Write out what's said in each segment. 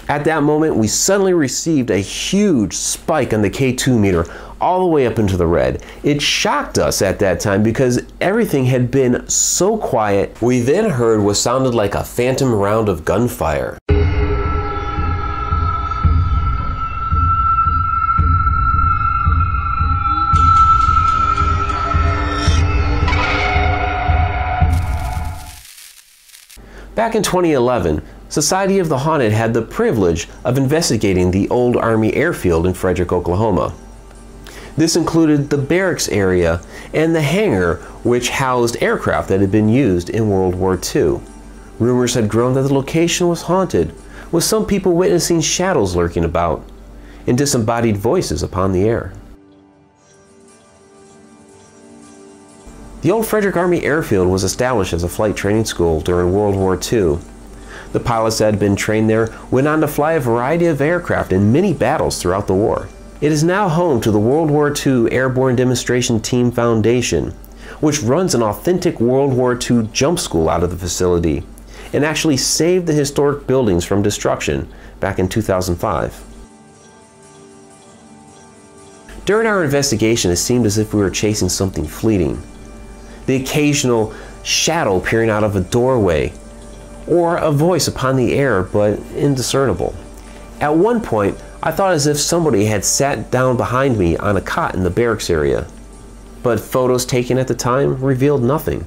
At that moment, we suddenly received a huge spike on the K2 meter, all the way up into the red. It shocked us at that time because everything had been so quiet. We then heard what sounded like a phantom round of gunfire. Back in 2011, Society of the Haunted had the privilege of investigating the old Army airfield in Frederick, Oklahoma. This included the barracks area and the hangar which housed aircraft that had been used in World War II. Rumors had grown that the location was haunted, with some people witnessing shadows lurking about and disembodied voices upon the air. The old Frederick Army Airfield was established as a flight training school during World War II. The pilots that had been trained there went on to fly a variety of aircraft in many battles throughout the war. It is now home to the World War II Airborne Demonstration Team Foundation, which runs an authentic World War II jump school out of the facility, and actually saved the historic buildings from destruction back in 2005. During our investigation, it seemed as if we were chasing something fleeting. The occasional shadow peering out of a doorway, or a voice upon the air but indiscernible. At one point, I thought as if somebody had sat down behind me on a cot in the barracks area, but photos taken at the time revealed nothing.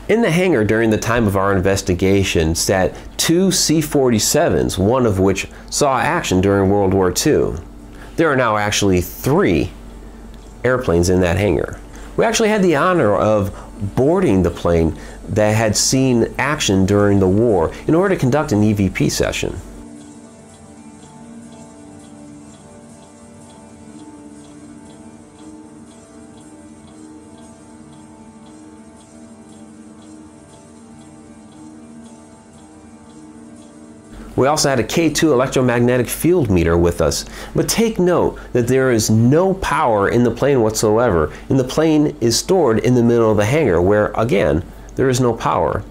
In the hangar during the time of our investigation sat 2 C-47s, one of which saw action during World War II. There are now actually 3 airplanes in that hangar. We actually had the honor of boarding the plane that had seen action during the war in order to conduct an EVP session. We also had a K2 electromagnetic field meter with us, but take note that there is no power in the plane whatsoever, and the plane is stored in the middle of the hangar where, again, there is no power.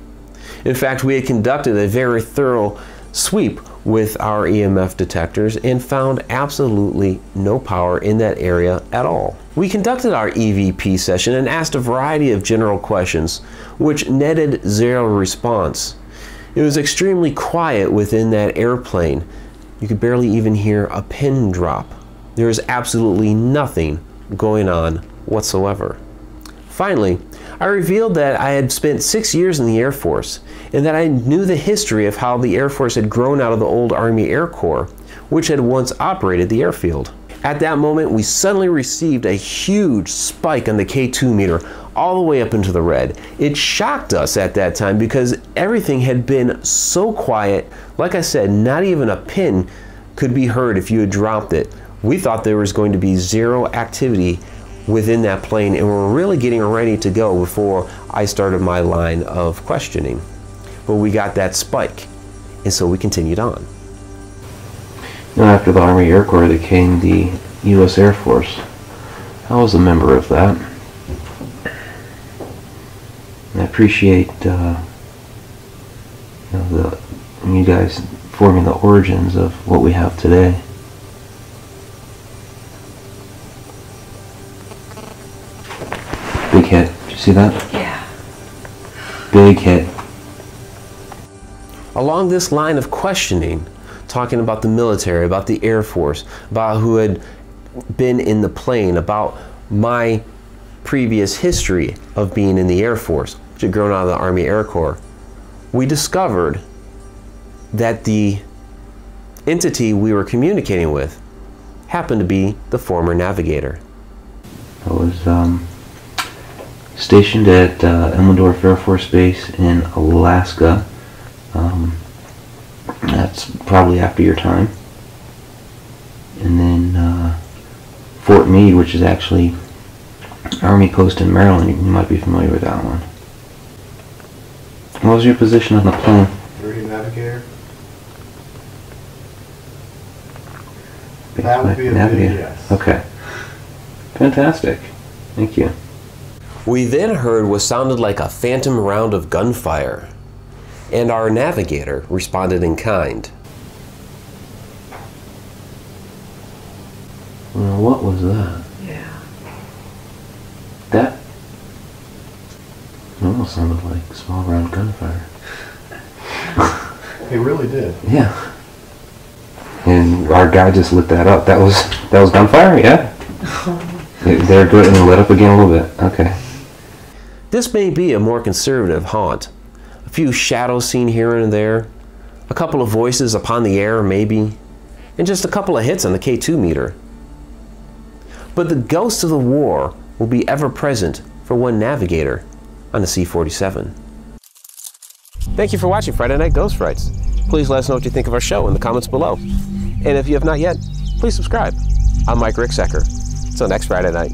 In fact, we had conducted a very thorough sweep with our EMF detectors and found absolutely no power in that area at all. We conducted our EVP session and asked a variety of general questions, which netted 0 response. It was extremely quiet within that airplane. You could barely even hear a pin drop. There is absolutely nothing going on whatsoever. Finally, I revealed that I had spent 6 years in the Air Force and that I knew the history of how the Air Force had grown out of the old Army Air Corps, which had once operated the airfield. At that moment, we suddenly received a huge spike on the K2 meter, all the way up into the red. It shocked us at that time because everything had been so quiet. Like I said, not even a pin could be heard if you had dropped it. We thought there was going to be 0 activity within that plane, and we're really getting ready to go before I started my line of questioning. But we got that spike, and so we continued on. Now, after the Army Air Corps, there came the U.S. Air Force. I was a member of that. I appreciate you guys forming the origins of what we have today. Big hit. Did you see that? Yeah. Big hit. Along this line of questioning, talking about the military, about the Air Force, about who had been in the plane, about my previous history of being in the Air Force, which had grown out of the Army Air Corps, we discovered that the entity we were communicating with happened to be the former navigator. I was stationed at Elmendorf Air Force Base in Alaska. That's probably after your time. And then Fort Meade, which is actually Army Post in Maryland. You might be familiar with that one. What was your position on the plane? Were you navigator? That would be a navigator. Yes. Okay. Fantastic. Thank you. We then heard what sounded like a phantom round of gunfire, and our navigator responded in kind. Well, what was that? Yeah. That almost sounded like small round gunfire. It really did. Yeah. And our guy just lit that up. That was gunfire, yeah? They're good and lit up again a little bit. Okay. This may be a more conservative haunt. A few shadows seen here and there, a couple of voices upon the air maybe, and just a couple of hits on the K2 meter. But the ghost of the war will be ever present for one navigator on the C-47. Thank you for watching Friday Night Ghost Frights. Please let us know what you think of our show in the comments below. And if you have not yet, please subscribe. I'm Mike Ricksecker. Until next Friday night.